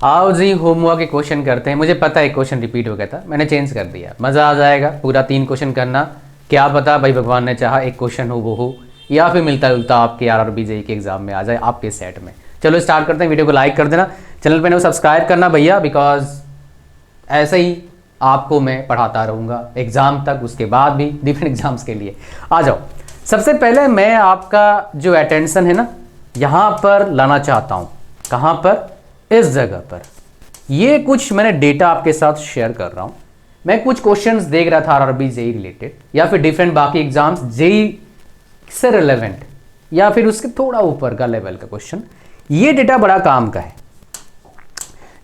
आओ जी होमवर्क के क्वेश्चन करते हैं। मुझे पता है क्वेश्चन रिपीट हो गया था, मैंने चेंज कर दिया। मज़ा आ जाएगा, पूरा 3 क्वेश्चन करना। क्या पता भाई भगवान ने चाहा एक क्वेश्चन हो वो हो, या फिर मिलता जुलता आपके आरआरबी जेईई के एग्जाम में आ जाए आपके सेट में। चलो स्टार्ट करते हैं। वीडियो को लाइक कर देना, चैनल पर सब्सक्राइब करना भैया, बिकॉज ऐसे ही आपको मैं पढ़ाता रहूँगा एग्ज़ाम तक, उसके बाद भी डिफरेंट एग्जाम्स के लिए। आ जाओ। सबसे पहले मैं आपका जो अटेंशन है ना यहाँ पर लाना चाहता हूँ। कहाँ पर? इस जगह पर। ये कुछ मैंने डेटा आपके साथ शेयर कर रहा हूँ। मैं कुछ क्वेश्चंस देख रहा था आरआरबी जेईई रिलेटेड, या फिर डिफरेंट बाकी एग्जाम्स जेईई से रिलेवेंट, या फिर उसके थोड़ा ऊपर का लेवल का क्वेश्चन। ये डेटा बड़ा काम का है।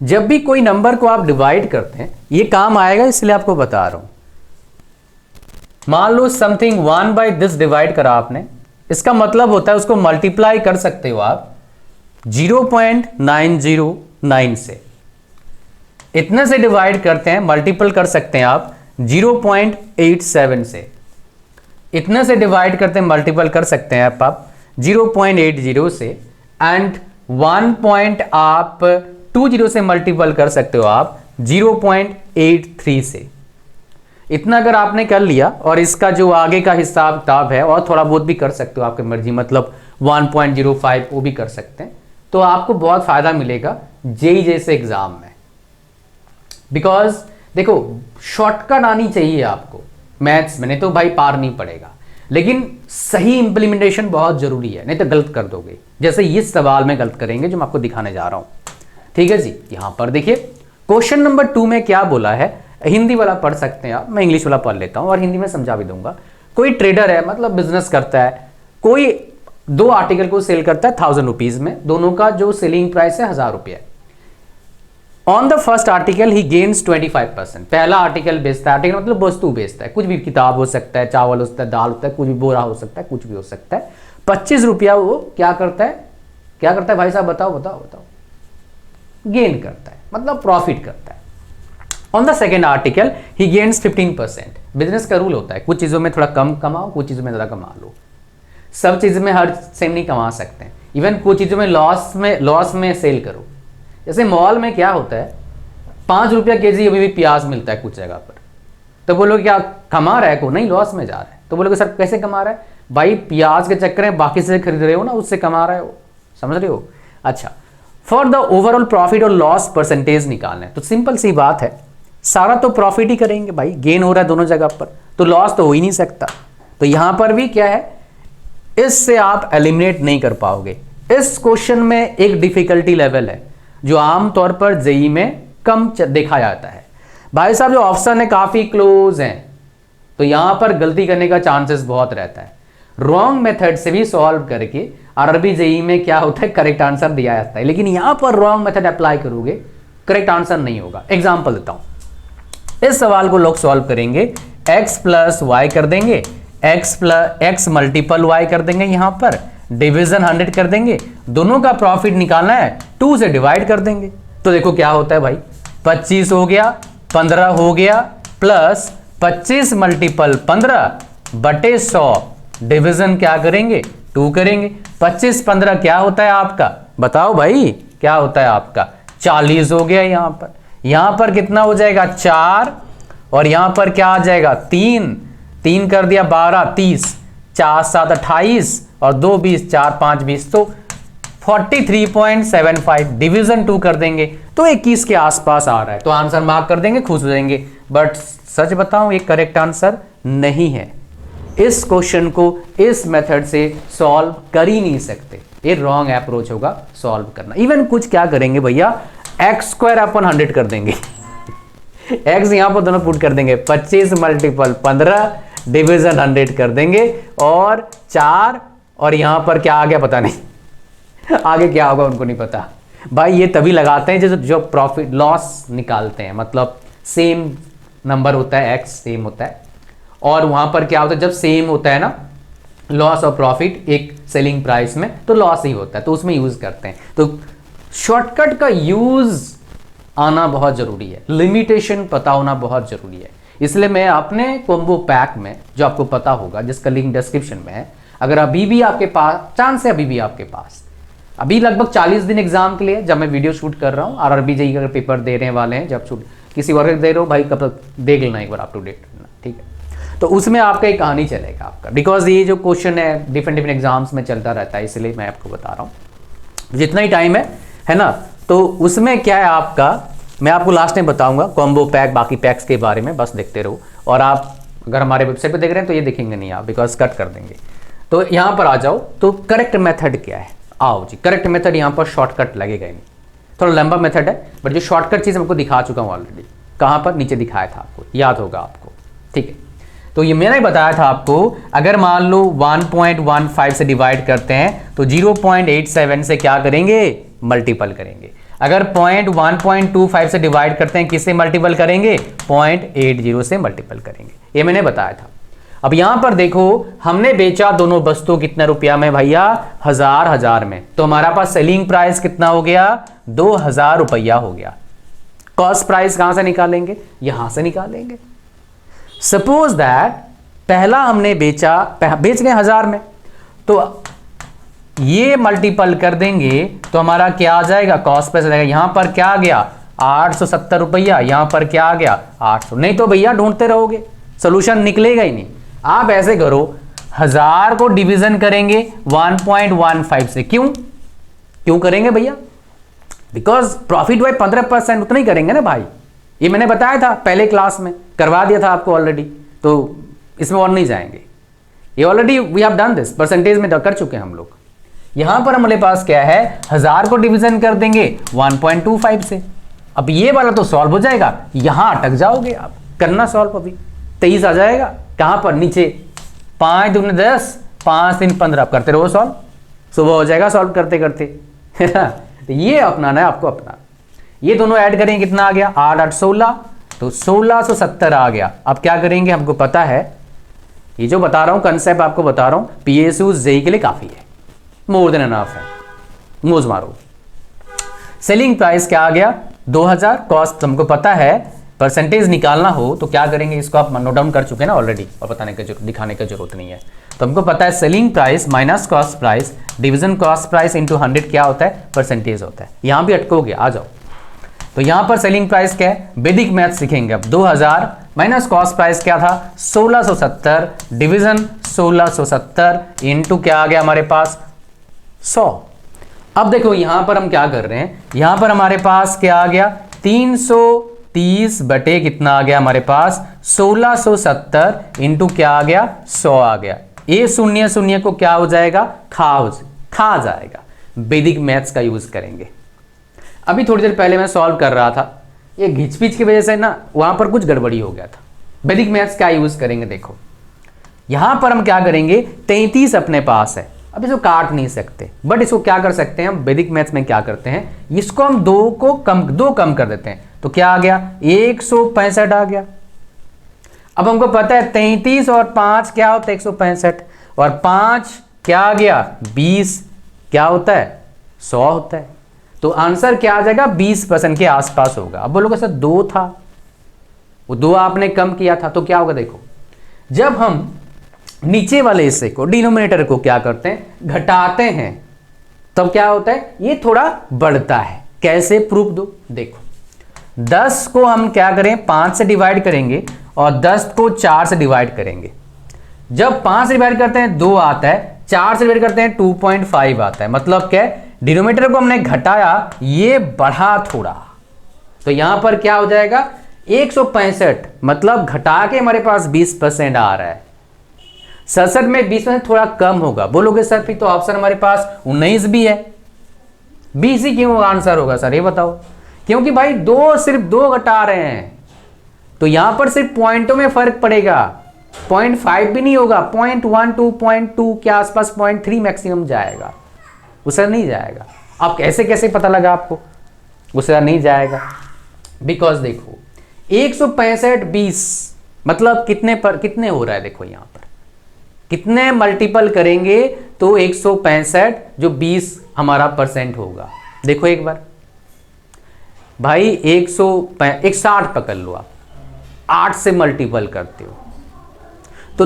जब भी कोई नंबर को आप डिवाइड करते हैं ये काम आएगा, इसलिए आपको बता रहा हूं। मान लो समथिंग 1 बाई दिस डिवाइड करा आपने, इसका मतलब होता है उसको मल्टीप्लाई कर सकते हो आप 0.909 से। इतने से डिवाइड करते हैं, मल्टीपल कर सकते हैं आप 0.87 से। इतने से डिवाइड करते हैं, मल्टीपल कर सकते हैं आप 0.80 से। एंड 1 पॉइंट आप 20 से मल्टीपल कर सकते हो आप 0.83 से। इतना अगर आपने कर लिया, और इसका जो आगे का हिसाब किताब है और थोड़ा बहुत भी कर सकते हो आपकी मर्जी, मतलब 1.05 वो भी कर सकते हैं, तो आपको बहुत फायदा मिलेगा जेईई जैसे एग्जाम में। बिकॉज देखो शॉर्टकट आनी चाहिए आपको मैथ्स में, नहीं तो भाई पार नहीं पड़ेगा। लेकिन सही इंप्लीमेंटेशन बहुत जरूरी है, नहीं तो गलत कर दोगे, जैसे इस सवाल में गलत करेंगे जो मैं आपको दिखाने जा रहा हूं। ठीक है जी। यहां पर देखिए क्वेश्चन नंबर 2 में क्या बोला है। हिंदी वाला पढ़ सकते हैं आप, मैं इंग्लिश वाला पढ़ लेता हूं और हिंदी में समझा भी दूंगा। कोई ट्रेडर है, मतलब बिजनेस करता है, कोई 2 आर्टिकल को सेल करता है 1000 रुपीज में, दोनों का जो सेलिंग प्राइस है 1000 रुपया। On the first article he gains 25%। पहला आर्टिकल बेचता है, आर्टिकल मतलब वस्तु बेचता है, कुछ भी, किताब हो सकता है, चावल हो सकता है, दाल होता है, कुछ भी, बोरा हो सकता है, कुछ भी हो सकता है। 25 रुपया वो क्या करता है, क्या करता है भाई साहब, बताओ बताओ बताओ। गेन करता है, मतलब प्रॉफिट करता है। On the second article he gains 15%। Business का रूल होता है, कुछ चीजों में थोड़ा कम कमाओ, कुछ चीजों में ज्यादा कमा लो। सब चीज में हर सेम नहीं कमा सकते हैं। इवन कुछ चीजों में लॉस में सेल करो। जैसे मॉल में क्या होता है, 5 रुपया केजी अभी भी प्याज मिलता है कुछ जगह पर, तो बोलो क्या कमा रहा है को? नहीं, लॉस में जा रहा है। तो बोलोगे सर कैसे कमा रहा है? भाई प्याज के चक्कर में बाकी से खरीद रहे हो ना, उससे कमा रहे हो, समझ रहे हो? अच्छा, फॉर द ओवरऑल प्रॉफिट और लॉस परसेंटेज निकालना है, तो सिंपल सी बात है, सारा तो प्रॉफिट ही करेंगे भाई, गेन हो रहा है दोनों जगह पर, तो लॉस तो हो ही नहीं सकता। तो यहां पर भी क्या है, इससे आप एलिमिनेट नहीं कर पाओगे। इस क्वेश्चन में एक डिफिकल्टी लेवल है जो आमतौर पर जेईई में कम देखा जाता है। भाई साहब जो ऑप्शन है काफी क्लोज हैं, तो यहां पर गलती करने का चांसेस बहुत रहता है। रॉन्ग मेथड से भी सॉल्व करके आरआरबी जेईई में क्या होता है, करेक्ट आंसर दिया जाता है। लेकिन यहां पर रॉन्ग मेथड अप्लाई करोगे, करेक्ट आंसर नहीं होगा। एग्जांपल देता हूं, इस सवाल को लोग सॉल्व करेंगे, x प्लस वाई कर देंगे, x मल्टीपल y कर देंगे, यहां पर डिवीजन 100 कर देंगे, दोनों का प्रॉफिट निकालना है, 2 से डिवाइड कर देंगे। तो देखो क्या होता है भाई, 25 हो गया, 15 हो गया, प्लस 25 मल्टीपल 15 बटे 100, डिवीजन क्या करेंगे, 2 करेंगे। 25 15 क्या होता है आपका, बताओ भाई क्या होता है आपका, 40 हो गया। यहां पर कितना हो जाएगा, 4, और यहां पर क्या आ जाएगा, 3 कर दिया 12, 30, 4 7 28 और 2 20, 4 5 20, तो 43.75। डिवीजन 2 कर देंगे तो 21 के आसपास आ रहा है, तो आंसर मार्क कर देंगे, खुश हो जाएंगे। बट सच बताऊं, ये करेक्ट आंसर नहीं है। इस क्वेश्चन को इस मेथड से सॉल्व कर ही नहीं सकते, ये रॉन्ग अप्रोच होगा सॉल्व करना। इवन कुछ क्या करेंगे भैया, x² अपन 100 कर देंगे, x यहां पर दोनों पुट कर देंगे, 25 मल्टीपल 15 डिवीजन 100 कर देंगे, और 4, और यहां पर क्या आ गया पता नहीं, आगे क्या होगा उनको नहीं पता। भाई ये तभी लगाते हैं जो प्रॉफिट लॉस निकालते हैं, मतलब सेम नंबर होता है, x सेम होता है, और वहां पर क्या होता है, जब सेम होता है ना लॉस और प्रॉफिट एक सेलिंग प्राइस में, तो लॉस ही होता है, तो उसमें यूज करते हैं। तो शॉर्टकट का यूज आना बहुत जरूरी है, लिमिटेशन पता होना बहुत जरूरी है। इसलिए मैं अपने कॉम्बो पैक में, जो आपको पता होगा, जिसका लिंक डिस्क्रिप्शन में है, अगर अभी भी आपके पास चांस है, अभी भी आपके पास अभी लगभग 40 दिन एग्जाम के लिए जब मैं वीडियो शूट कर रहा हूँ। आरआरबी जेईई का पेपर देने वाले हैं, जब शूट किसी और दे रहे हो भाई, कब तक देख लेना एक बार अप टू डेट, ठीक है। तो उसमें आपका एक कहानी चलेगा आपका, बिकॉज ये जो क्वेश्चन है डिफरेंट डिफरेंट एग्जाम्स में चलता रहता है, इसलिए मैं आपको बता रहा हूँ जितना ही टाइम है ना। तो उसमें क्या है आपका, मैं आपको लास्ट में बताऊंगा कॉम्बो पैक, बाकी पैक्स के बारे में बस देखते रहो। और आप अगर हमारे वेबसाइट पे देख रहे हैं तो ये देखेंगे नहीं आप, बिकॉज कट कर देंगे। तो यहाँ पर आ जाओ, तो करेक्ट मेथड क्या है, आओ जी। करेक्ट मेथड यहाँ पर शॉर्टकट लगेगा ही नहीं, थोड़ा लंबा मेथड है, बट जो शॉर्टकट चीज़ हमको दिखा चुका हूँ ऑलरेडी। कहाँ पर, नीचे दिखाया था आपको, याद होगा आपको, ठीक है। तो ये मैंने बताया था आपको, अगर मान लो 1.15 से डिवाइड करते हैं तो 0.87 से क्या करेंगे, मल्टीपल करेंगे। अगर 1.25 से डिवाइड करते हैं, किससे मल्टीपल करेंगे, 0.80 से मल्टीपल करेंगे, ये मैंने बताया था। अब यहां पर देखो, हमने बेचा दोनों वस्तु कितने रुपया में भैया, 1000 में, तो हमारा पास सेलिंग प्राइस कितना हो गया, 2000 रुपया हो गया। कॉस्ट प्राइस कहां से निकालेंगे, यहां से निकालेंगे। सपोज दैट पहला हमने बेच गए 1000 में, तो ये मल्टीपल कर देंगे तो हमारा क्या आ जाएगा, कॉस्ट प्राइस आ जाएगा। यहां पर क्या आ गया, 870 रुपया, यहां पर क्या आ गया, 800। नहीं तो भैया ढूंढते रहोगे, सोल्यूशन निकलेगा ही नहीं। आप ऐसे करो, 1000 को डिवीजन करेंगे 1.15 से। क्यों करेंगे भैया, बिकॉज प्रॉफिट वाइज 15% उतना ही करेंगे ना भाई। ये मैंने बताया था पहले क्लास में, करवा दिया था आपको ऑलरेडी, तो इसमें और नहीं जाएंगे। ये already we have done this, percentage में कर चुके हैं हम लोग। यहां पर हमारे पास क्या है, 1000 को डिवीजन कर देंगे 1.25 से। अब ये वाला तो सॉल्व हो जाएगा, यहां अटक जाओगे आप, करना सॉल्व। अभी 23 आ जाएगा, कहां पर, नीचे 5 दूनी 10, 5 3 15, करते रहो सॉल्व, सुबह हो जाएगा सॉल्व करते करते। तो ये अपनाना है आपको, अपना। ये दोनों ऐड करेंगे, कितना आ गया, 8 8 16, तो 1670 आ गया। अब क्या करेंगे, हमको पता है, ये जो बता रहा हूं कंसेप्ट आपको बता रहा हूं, पीएसयू जेईई के लिए काफी है, मोर देन एनफ है। मोज मारो, सेलिंग प्राइस क्या आ गया, 2000। कॉस्ट हमको पता है, परसेंटेज निकालना हो तो क्या करेंगे, इसको आप नोट डाउन कर चुके हैं ना ऑलरेडी, और बताने का दिखाने की जरूरत नहीं है। तो हमको पता है selling price minus cost price division cost price into 100 क्या होता है, परसेंटेज होता है। यहां भी अटकोगे, आ जाओ। तो यहां पर सेलिंग प्राइस क्या है, वैदिक मैथ सीखेंगे अब। 2000 माइनस कॉस्ट प्राइस क्या था, 1670 डिवीजन 1670 इंटू क्या आ गया हमारे पास, 100। अब देखो यहां पर हम क्या कर रहे हैं, यहां पर हमारे पास क्या आ गया, 330 बटे कितना आ गया हमारे पास, 1670 इंटू क्या आ गया, 100 आ गया। ये शून्य शून्य को क्या हो जाएगा, खा जाएगा। वैदिक मैथ्स का यूज करेंगे। अभी थोड़ी देर पहले मैं सॉल्व कर रहा था, ये घिचपिच की वजह से ना वहां पर कुछ गड़बड़ी हो गया था। वैदिक मैथ्स क्या यूज करेंगे, देखो यहां पर हम क्या करेंगे, 33 अपने पास है, अब इसको काट नहीं सकते, बट इसको क्या कर सकते हैं हम, वैदिक मैथ्स में क्या करते हैं, इसको हम दो कम कर देते हैं, तो क्या आ गया, 165 आ गया। अब हमको पता है 33 और 5 क्या होता है, 165, और 5 क्या आ गया, 20 क्या होता है, 100 होता है। तो आंसर क्या आ जाएगा, 20% के आसपास होगा। अब बोलोगे सर 2 था, वो 2 आपने कम किया था, तो क्या होगा, देखो जब हम नीचे वाले हिस्से को, डिनोमिनेटर को क्या करते हैं, घटाते हैं, तब क्या होता है, ये थोड़ा बढ़ता है। कैसे, प्रूफ दो। देखो 10 को हम क्या करें, 5 से डिवाइड करेंगे, और 10 को 4 से डिवाइड करेंगे। जब 5 से डिवाइड करते हैं 2 आता है, 4 से डिवाइड करते हैं 2.5 आता है। मतलब क्या है, डिनोमिनेटर को हमने घटाया, ये बढ़ा थोड़ा, तो यहां पर क्या हो जाएगा, 165, मतलब घटा के हमारे पास 20% आ रहा है। 67 में 20% थोड़ा कम होगा। बोलोगे सर फिर तो ऑप्शन हमारे पास 19 भी है, 20 ही क्यों आंसर होगा सर, ये बताओ। क्योंकि भाई सिर्फ दो घटा रहे हैं, तो यहां पर सिर्फ पॉइंटों में फर्क पड़ेगा, 0.5 भी नहीं होगा, 0.1 2.2 के आसपास, 0.3 मैक्सिमम जाएगा, उससे नहीं जाएगा। अब कैसे पता लगा आपको, उससे नहीं जाएगा, बिकॉज देखो 165 20 मतलब कितने हो रहा है, देखो यहां पर कितने मल्टीपल करेंगे तो 165 जो 20 हमारा परसेंट होगा। देखो एक बार भाई 160 पकड़ लो आप, 8 से मल्टीपल करते हो तो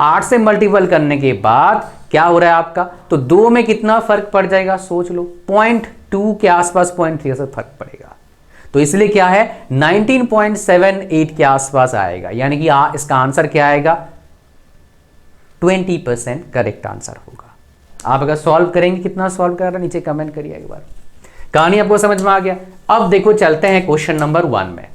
8 से मल्टीपल करने के बाद क्या हो रहा है आपका, तो 2 में कितना फर्क पड़ जाएगा सोच लो, 0.2 के आसपास 0.3 से फर्क पड़ेगा, तो इसलिए क्या है 19.78 के आसपास आएगा, यानी कि इसका आंसर क्या आएगा 20% करेक्ट आंसर होगा। आप अगर सॉल्व करेंगे, कितना सॉल्व कर रहा है नीचे कमेंट करिए एक बार। कहानी आपको समझ में आ गया। अब देखो चलते हैं क्वेश्चन नंबर 1 में।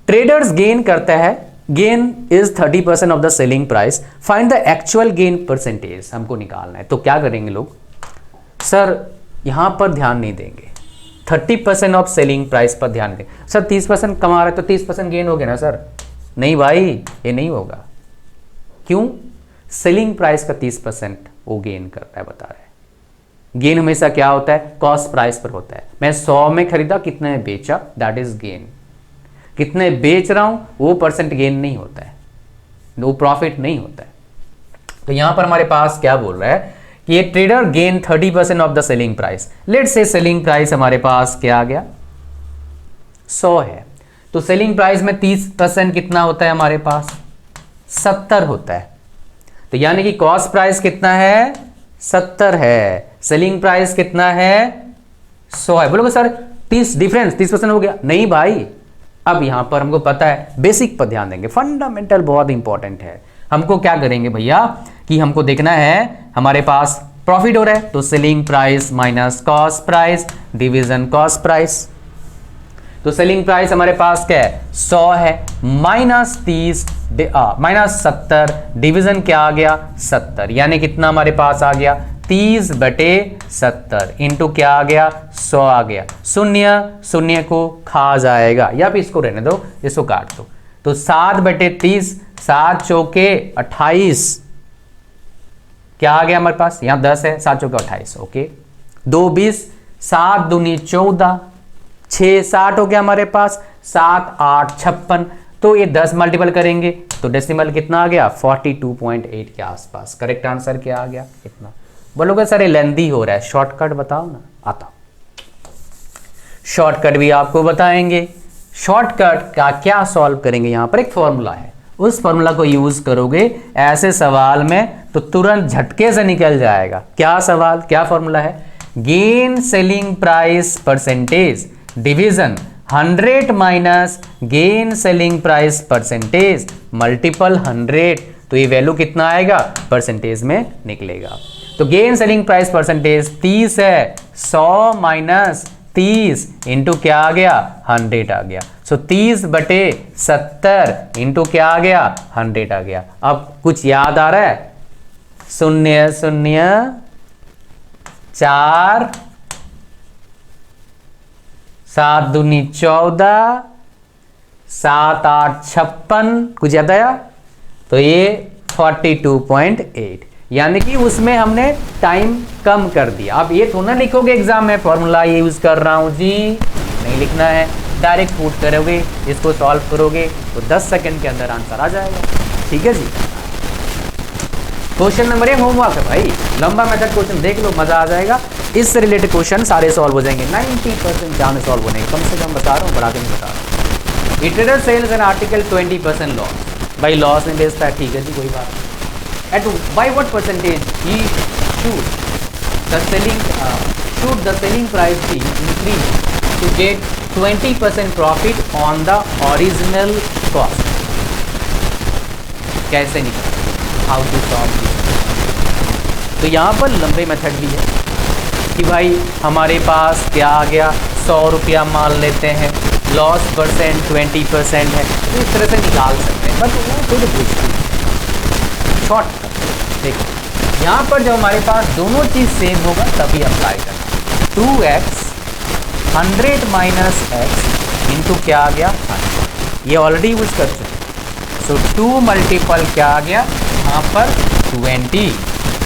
ट्रेडर्स गेन करता है, gain is 30% of the selling price, find the actual gain percentage, हमको निकालना है। तो क्या करेंगे लोग, सर यहां पर ध्यान नहीं देंगे, 30% ऑफ सेलिंग प्राइस पर ध्यान दें। सर 30% कमा रहे तो 30% गेन हो गया ना सर, नहीं भाई ये नहीं होगा। क्यों, सेलिंग प्राइस का 30% वो गेन करता है, बता रहे हैं। गेन हमेशा क्या होता है, कॉस्ट प्राइस पर होता है। मैं 100 में खरीदा, कितने में बेचा, दैट इज गेन। कितने बेच रहा हूं वो परसेंट गेन नहीं होता है, वो प्रॉफिट नहीं होता है। तो यहां पर हमारे पास क्या बोल रहा है कि ये trader gain 30% of the selling price. Let's say selling price हमारे पास क्या आ गया 100 है, तो सेलिंग प्राइस में 30% कितना होता है हमारे पास 70 होता है। तो यानी कि कॉस्ट प्राइस कितना है 70 है, सेलिंग प्राइस कितना है 100 है। बोलोगे सर 30 डिफरेंस 30% हो गया, नहीं भाई। अब यहां पर हमको पता है, बेसिक पर ध्यान देंगे, फंडामेंटल बहुत इंपॉर्टेंट है। हमको क्या करेंगे भैया कि हमको देखना है हमारे पास प्रॉफिट हो रहा है, तो selling price minus cost price division cost price. तो सेलिंग प्राइस हमारे पास क्या है 100 है, माइनस 30 माइनस 70 डिवीजन क्या आ गया 70, यानी कितना हमारे पास आ गया 30/70 इंटू क्या आ गया 100 आ गया। शून्य शून्य को खा जाएगा, या फिर इसको रहने दो, इसको काट दो। तो 7/30, 7 चौके 28, क्या आ गया हमारे पास, यहां 10 है, 7 चौके 28, ओके। 2 20, 7 दूनी 14, 6 60 हो गया हमारे पास, 7 8 56। तो ये 10 मल्टीपल करेंगे तो डेसिमल कितना आ गया 42.8 के आसपास। करेक्ट आंसर क्या आ गया इतना। बोलोगे सर ये लेंदी हो रहा है, शॉर्टकट बताओ ना, आता शॉर्टकट भी आपको बताएंगे। शॉर्टकट का क्या सॉल्व करेंगे, यहां पर एक फॉर्मूला है, उस फॉर्मूला को यूज करोगे ऐसे सवाल में तो तुरंत झटके से निकल जाएगा। क्या सवाल, क्या फॉर्मूला है, gain selling price percentage division 100 minus gain selling price percentage multiple 100। तो ये वैल्यू कितना आएगा परसेंटेज में निकलेगा। तो गेन सेलिंग प्राइस परसेंटेज 30 है, 100 माइनस 30 इंटू क्या आ गया 100 आ गया। सो 30/70 इंटू क्या आ गया 100 आ गया। अब कुछ याद आ रहा है, 0 0 4 7 दूनी 14, 7 8 56, कुछ याद आया। तो ये 42.8, यानी कि उसमें हमने टाइम कम कर दिया। अब ये थोड़ा लिखोगे एग्जाम में फॉर्मूला ये यूज कर रहा हूं जी, नहीं लिखना है, डायरेक्ट पुट करोगे, इसको सॉल्व करोगे तो 10 सेकंड के अंदर आंसर आ जाएगा। ठीक है जी। क्वेश्चन नंबर 1 होमवर्क है भाई, लंबा मेथड क्वेश्चन देख लो, मजा आ जाएगा। इससे रिलेटेड क्वेश्चन सारे सॉल्व हो जाएंगे, 90% चांस सॉल्व होने, कम से कम बता रहा हूँ, बढ़ा के नहीं बता रहा हूँ। Trader sells an article 20% loss, भाई लॉस में बेचता है, ठीक है जी कोई बात नहीं। At by what percentage he should the selling price be increased to get 20% profit on the original cost? कैसे निकालें, how to solve this? तो यहाँ पर लंबे मेथड भी है कि भाई हमारे पास क्या आ गया 100 रुपया मान लेते हैं, लॉस परसेंट 20% है, तो इस तरह से निकाल सकते हैं, बट वो खुद पूछती है शॉर्ट। देखो यहाँ पर जब हमारे पास दोनों चीज सेम होगा तभी अप्लाई करना। 2x 100 माइनस x इंटू क्या आ गया 100, ये ऑलरेडी यूज कर चुके। सो 2 मल्टीपल क्या आ गया यहाँ पर 20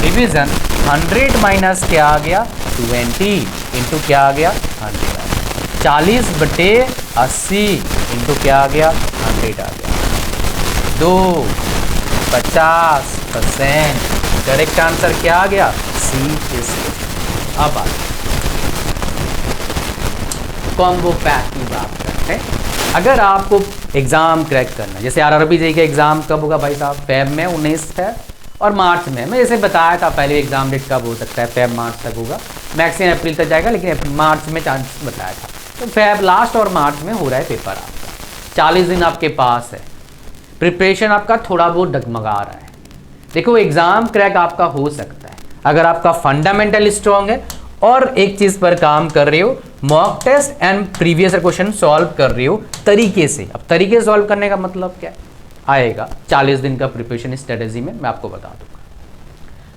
डिवीजन 100 माइनस क्या आ गया 20 इंटू क्या आ गया 100, 40/80 इंटू क्या आ गया 100 आ गया। 50%। करेक्ट आंसर क्या आ गया सी इज। अब कॉम्बो पैक की बात करते हैं। अगर आपको एग्जाम क्रैक करना, जैसे आरआरबी जेईई का एग्जाम कब होगा भाई साहब, फेब में 19 है, और मार्च में मैं जैसे बताया था पहले एग्जाम डेट कब हो सकता है, फेब मार्च तक होगा, मैक्सिमम अप्रैल तक जाएगा, लेकिन मार्च में चांस बताया था। तो फेब लास्ट और मार्च में हो रहा है पेपर आपका, 40 दिन आपके पास है, प्रिपरेशन आपका थोड़ा बहुत डगमगा रहा है। देखो एग्जाम क्रैक आपका हो सकता है अगर आपका फंडामेंटल स्ट्रॉन्ग है और एक चीज पर काम कर रहे हो, mock test and previous question solve कर रहे हो तरीके से। अब तरीके से सॉल्व करने का मतलब क्या आएगा, 40 दिन का प्रिपरेशन स्ट्रेटेजी में मैं आपको बता दूंगा।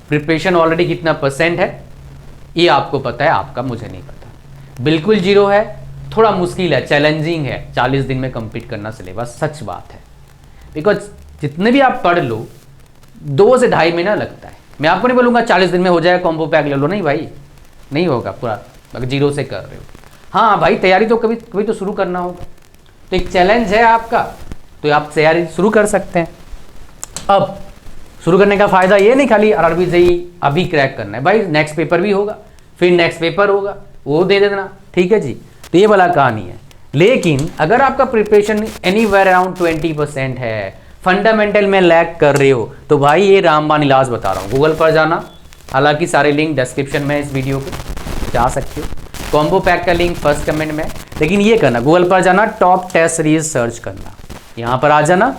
प्रिपरेशन ऑलरेडी कितना % है ये आपको पता है, आपका मुझे नहीं पता। बिल्कुल जीरो है, थोड़ा मुश्किल है, चैलेंजिंग है 40 दिन में कंप्लीट करना सिलेबस, सच बात है। बिकॉज जितने भी आप पढ़ लो 2 से 2.5 महीना लगता है। मैं आपको नहीं बोलूँगा 40 दिन में हो जाए कॉम्बो पैक ले लो, नहीं भाई, नहीं होगा पूरा, अगर जीरो से कर रहे हो। हाँ भाई तैयारी तो कभी कभी तो शुरू करना होगा, तो एक चैलेंज है आपका, तो आप तैयारी शुरू कर सकते हैं। अब शुरू करने का फायदा ये नहीं खाली आरआरबी जेईई अभी क्रैक करना है भाई, नेक्स्ट पेपर भी होगा, फिर नेक्स्ट पेपर होगा, वो दे देना, ठीक है जी। तो ये वाला कहानी है। लेकिन अगर आपका प्रिपरेशन एनीवेयर अराउंड 20% है, फंडामेंटल में लैग कर रहे हो, तो भाई ये रामबाण इलाज बता रहा हूँ, गूगल पर जाना, हालांकि सारे लिंक डिस्क्रिप्शन में इस वीडियो के जा सकते हो, कॉम्बो पैक का लिंक फर्स्ट कमेंट में। लेकिन ये करना, गूगल पर जाना, टॉप टेस्ट सीरीज सर्च करना, यहाँ पर आ जाना,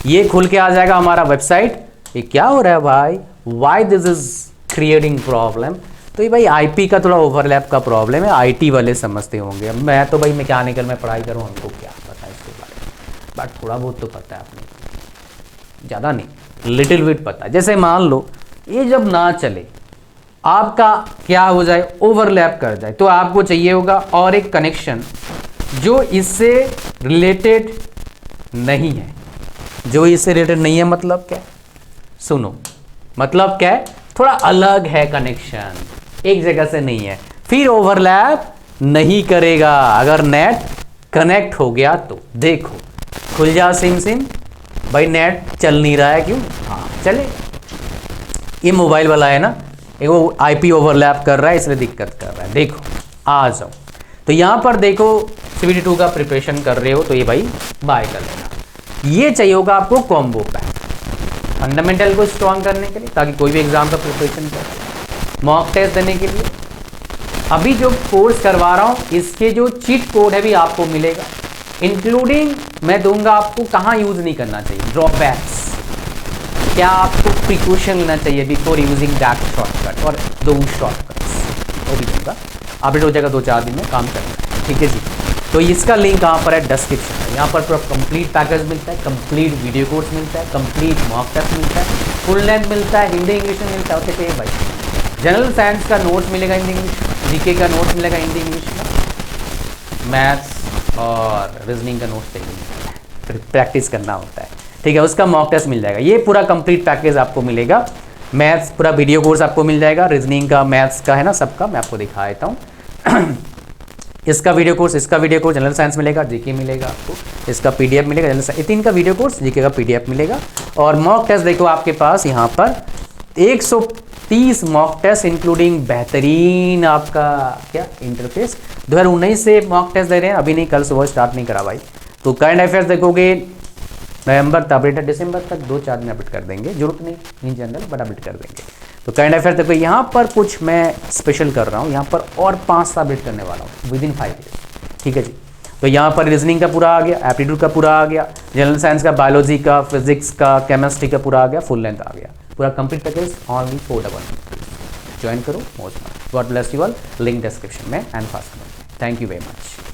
ये खुल के आ जाएगा हमारा वेबसाइट। ये क्या हो रहा है भाई, why this is creating problem, तो ये भाई आईपी का थोड़ा ओवरलैप का प्रॉब्लम है, आईटी वाले समझते होंगे। अब मैं तो भाई मैकेनिकल में पढ़ाई करूँ, हमको क्या पता है इसके बारे में, बट थोड़ा बहुत तो पता है अपने, ज़्यादा नहीं, लिटिल बिट पता है। जैसे मान लो ये जब ना चले, आपका क्या हो जाए, ओवरलैप कर जाए, तो आपको चाहिए होगा और एक कनेक्शन जो इससे रिलेटेड नहीं है। जो इससे रिलेटेड नहीं है मतलब क्या, सुनो, मतलब क्या है, थोड़ा अलग है कनेक्शन, एक जगह से नहीं है, फिर ओवरलैप नहीं करेगा। अगर नेट कनेक्ट हो गया तो देखो खुल जा सिम सिम, भाई नेट चल नहीं रहा है, क्यों, हाँ चले, ये मोबाइल वाला है ना, वो आईपी ओवरलैप कर रहा है इसलिए दिक्कत कर रहा है। देखो आ जाओ, तो यहाँ पर देखो CBT 2 का प्रिपरेशन कर रहे हो तो ये भाई बाय कर लेना। ये चाहिए होगा आपको कॉम्बो पैक, फंडामेंटल को स्ट्रॉन्ग करने के लिए, ताकि कोई भी एग्जाम का प्रिपरेशन कर, मॉक टेस्ट देने के लिए। अभी जो कोर्स करवा रहा हूँ इसके जो चीट कोड है भी आपको मिलेगा, इंक्लूडिंग मैं दूंगा आपको कहाँ यूज नहीं करना चाहिए, ड्रॉबैक्स, क्या आपको प्रिकॉशन लेना चाहिए बिफोर यूजिंग दैट शॉर्टकट और दो शॉर्टकट्स, वो भी दूंगा। अपडेट हो जाएगा 2-4 दिन में, काम करना है, ठीक है जी। तो इसका लिंक कहाँ पर है, डिस्क्रिप्शन में। यहाँ पर पूरा कंप्लीट पैकेज मिलता है, कंप्लीट वीडियो कोर्स मिलता है, कंप्लीट मॉक टेस्ट मिलता है, फुल लेंथ मिलता है, हिंदी इंग्लिश में मिलता है, ओके चाहिए भाई। जनरल साइंस का नोट्स मिलेगा हिंदी इंग्लिश, जीके का नोट्स मिलेगा हिंदी इंग्लिश में, मैथ्स और रीजनिंग का नोट्स चाहिए, फिर प्रैक्टिस करना होता है, ठीक है, उसका मॉक टेस्ट मिल जाएगा। ये पूरा कंप्लीट पैकेज आपको मिलेगा। मैथ्स पूरा वीडियो कोर्स आपको मिल जाएगा, रीजनिंग का, मैथ्स का है ना, सबका मैं आपको दिखा देता हूँ। इसका वीडियो कोर्स, इसका वीडियो कोर्स, जनरल साइंस मिलेगा, जीके मिलेगा आपको, इसका पीडीएफ मिलेगा, जनरल साइंस, 3 का वीडियो कोर्स, जीके का पीडीएफ मिलेगा। और मॉक टेस्ट देखो आपके पास यहाँ पर 130 मॉक टेस्ट इंक्लूडिंग बेहतरीन आपका क्या इंटरफेस। 2019 से मॉक टेस्ट दे रहे हैं, अभी नहीं, कल सुबह स्टार्ट नहीं करा भाई। तो करंट अफेयर्स देखोगे नवंबर तक अपडेट है, दिसंबर तक 2-4 दिन अपडेट कर देंगे, जरूरत नहीं इन जनरल, बट अपडेट कर देंगे। तो करंट अफेयर देखो, यहाँ पर कुछ मैं स्पेशल कर रहा हूँ, यहाँ पर और 5 अपडेट करने वाला हूँ विदिन 5 डेज, ठीक है जी। तो यहाँ पर रीजनिंग का पूरा आ गया, एप्टीट्यूड का पूरा आ गया, जनरल साइंस का, बायोलॉजी का, फिजिक्स का, केमिस्ट्री का पूरा आ गया, फुल लेंथ आ गया, पूरा कंप्लीट पैकेज ऑनली 411। ज्वाइन करो, most God bless you all, link description में and fast comment. Thank you very much.